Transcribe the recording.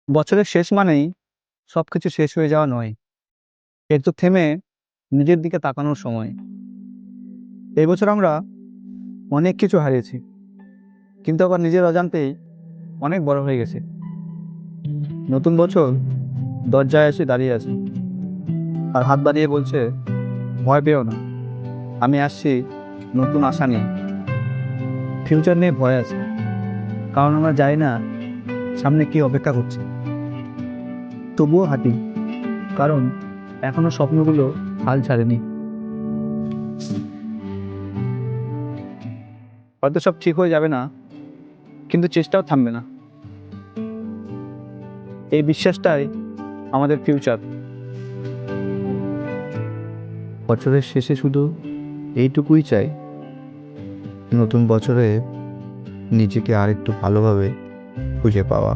বছরের শেষ মানেই সবকিছু শেষ হয়ে যাওয়া নয়, একটু থেমে নিজের দিকে তাকানোর সময়। এই বছর আমরা অনেক কিছু হারিয়েছি, কিন্তু আবার নিজের অজান্তেই অনেক বড় হয়ে গেছে। নতুন বছর দরজায় এসে দাঁড়িয়ে আছে আর হাত বাড়িয়ে বলছে, ভয় পেও না, আমি আসছি নতুন আশা নিয়ে। ফিউচার নিয়ে ভয় আছে, কারণ আমরা জানি না সামনে কি অপেক্ষা করছে। তবুও হাঁটি, কারণ এখনো স্বপ্নগুলো হাল ছাড়েনি। হয়তো সব ঠিক হয়ে যাবে না, কিন্তু চেষ্টাও থামবে না। এই বিশ্বাসটাই আমাদের ফিউচার। বছরের শেষে শুধু এইটুকুই চাই, নতুন বছরে নিজেকে আরেকটু ভালোভাবে খুঁজে পাওয়া।